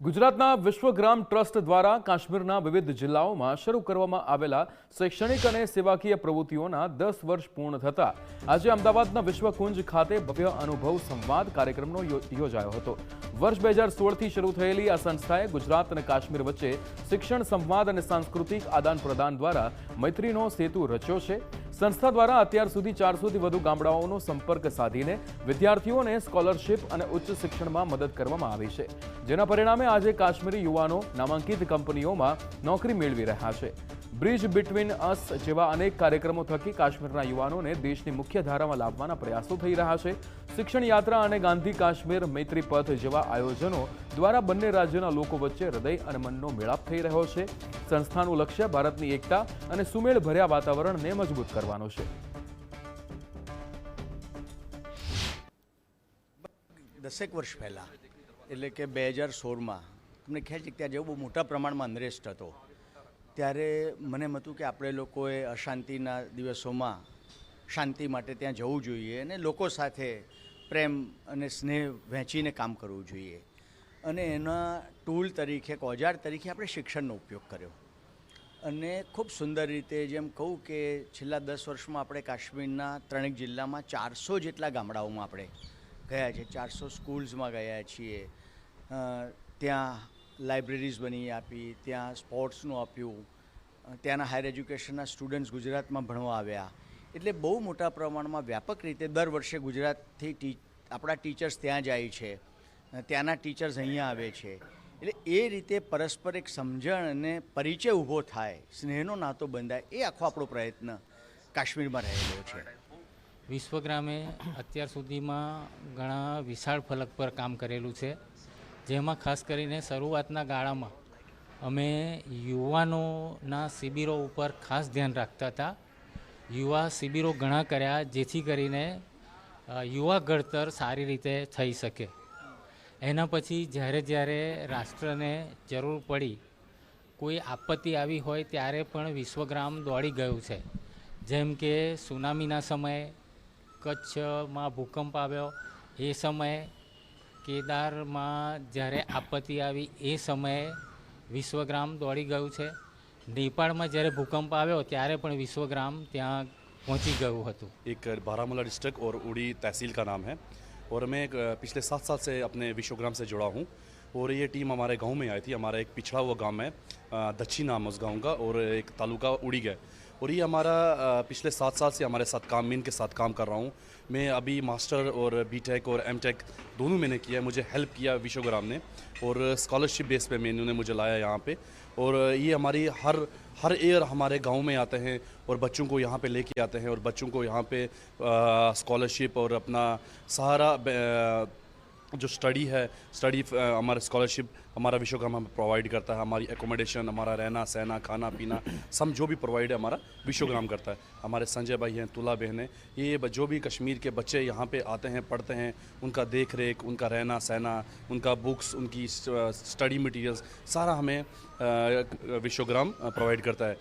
ગુજરાતના વિશ્વગ્રામ ટ્રસ્ટ દ્વારા કાશ્મીરના વિવિધ જિલ્લાઓમાં શરૂ કરવામાં આવેલા શૈક્ષણિક અને સેવાકીય પ્રવૃત્તિઓના 10 વર્ષ પૂર્ણ થતા આજે અમદાવાદના વિશ્વકુંજ ખાતે ભવ્ય અનુભવ સંવાદ કાર્યક્રમનો યોજાયો હતો। વર્ષ 2016થી શરૂ થયેલી આ સંસ્થાએ ગુજરાત અને કાશ્મીર વચ્ચે શિક્ષણ સંવાદ અને સાંસ્કૃતિક આદાન-પ્રદાન દ્વારા મૈત્રીનો સેતુ રચ્યો છે। સંસ્થા દ્વારા અત્યાર સુધી 400થી વધુ ગામડાઓનો સંપર્ક સાધીને વિદ્યાર્થીઓને સ્કોલરશિપ અને ઉચ્ચ શિક્ષણમાં મદદ કરવામાં આવી છે, જેના પરિણામે આજે કાશ્મીરી યુવાનો નામાંકિત કંપનીઓમાં નોકરી મેળવી રહ્યા છે। બ્રિજ બિટવીન અસ જેવા અનેક કાર્યક્રમો થકી કાશ્મીરના યુવાનોને દેશની મુખ્ય ધારામાં લાવવાના પ્રયાસો થઈ રહ્યા છે। શિક્ષણ યાત્રા અને ગાંધી કાશ્મીર મૈત્રી પથ જેવા આયોજનો દ્વારા બંને રાજ્યોના લોકો વચ્ચે હૃદય અને મનનો મેળાપ થઈ રહ્યો છે। સંસ્થાનું લક્ષ્ય ભારતની એકતા અને સુમેળ ભર્યા વાતાવરણને મજબૂત કરવાનું છે। દસેક વર્ષ પહેલાં એટલે કે 2016માં તમને ખ્યાલ છે કે ત્યાં જેવો બહુ મોટા પ્રમાણમાં અનરેસ્ટ હતો, ત્યારે મને એમ હતું કે આપણે લોકોએ અશાંતિના દિવસોમાં શાંતિ માટે ત્યાં જવું જોઈએ અને લોકો સાથે પ્રેમ અને સ્નેહ વહેંચીને કામ કરવું જોઈએ, અને એના ટૂલ તરીકે એક ઓજાર તરીકે આપણે શિક્ષણનો ઉપયોગ કર્યો। અને ખૂબ સુંદર રીતે જેમ કહું કે છેલ્લા 10 વર્ષમાં આપણે કાશ્મીરના 3 જિલ્લામાં 400 જેટલા ગામડાઓમાં આપણે ગયા છે, 400 સ્કૂલ્સમાં ગયા છીએ, ત્યાં લાઇબ્રેરીઝ બની આપી, ત્યાં સ્પોર્ટ્સનું આપ્યું, ત્યાંના હાયર એજ્યુકેશનના સ્ટુડન્ટ્સ ગુજરાતમાં ભણવા આવ્યા। એટલે બહુ મોટા પ્રમાણમાં વ્યાપક રીતે દર વર્ષે ગુજરાતથી આપણા ટીચર્સ ત્યાં જાય છે, ત્યાંના ટીચર્સ અહીંયા આવે છે। એટલે એ રીતે પરસ્પર એક સમજણ અને પરિચય ઊભો થાય, સ્નેહનો નાતો બંધાય, એ આખો આપણો પ્રયત્ન કાશ્મીરમાં રહેલો છે। વિશ્વગ્રામે અત્યાર સુધીમાં ઘણા વિશાળ ફલક પર કામ કરેલું છે, જેમાં ખાસ કરીને શરૂઆતના ગાળામાં અમે યુવાનોના શિબિરો ઉપર ખાસ ધ્યાન રાખતા હતા। યુવા શિબિરો ઘણા કર્યા, જેથી કરીને યુવા ઘડતર સારી રીતે થઈ શકે। એના પછી જ્યારે રાષ્ટ્રને જરૂર પડી, કોઈ આપત્તિ આવી હોય ત્યારે પણ વિશ્વગ્રામ દોડી ગયું છે। જેમ કે સુનામીના સમયે, કચ્છમાં ભૂકંપ આવ્યો એ સમયે, કેદારમાં જ્યારે આપત્તિ આવી એ સમયે વિશ્વગ્રામ દોડી ગયું છે। નેપાળમાં જ્યારે ભૂકંપ આવ્યો ત્યારે પણ વિશ્વગ્રામ ત્યાં પહોંચી ગયું હતું। एक बारामूला डिस्ट्रिक्ट और उड़ी तहसील का नाम है, और मैं पिछले 7 साल से अपने विश्वग्राम से जुड़ा हूँ। और ये टीम हमारे गांव में आई थी। हमारा एक पिछड़ा हुआ गांव है, दच्छी नाम है उस गांव का, और एक तालुका उड़ी गए। और ये हमारा पिछले 7 साल से हमारे साथ काम, मैं इनके साथ काम कर रहा हूँ। मैं अभी मास्टर और बीटेक और एमटेक दोनों मैंने किया। मुझे हेल्प किया विश्वग्राम ने, और स्कॉलरशिप बेस पे मैं इन्होंने मुझे लाया यहाँ पे। और ये हमारी हर ईयर हमारे गांव में आते हैं और बच्चों को यहाँ पे लेके आते हैं, और बच्चों को यहाँ पे स्कॉलरशिप और अपना सहारा जो स्टडी है, हमारा स्कॉलरशिप हमारा विश्वग्राम हमें प्रोवाइड करता है। हमारी एकोमोडेशन, हमारा रहना सहना, खाना पीना सब जो भी प्रोवाइड है हमारा विश्वग्राम करता है। हमारे संजय भाई हैं, तुला बहन है, ये जो भी कश्मीर के बच्चे यहाँ पे आते हैं, पढ़ते हैं, उनका देख रेख, उनका रहना सहना, उनका बुक्स, उनकी स्टडी मटेरियल्स सारा हमें विश्वग्राम प्रोवाइड करता है।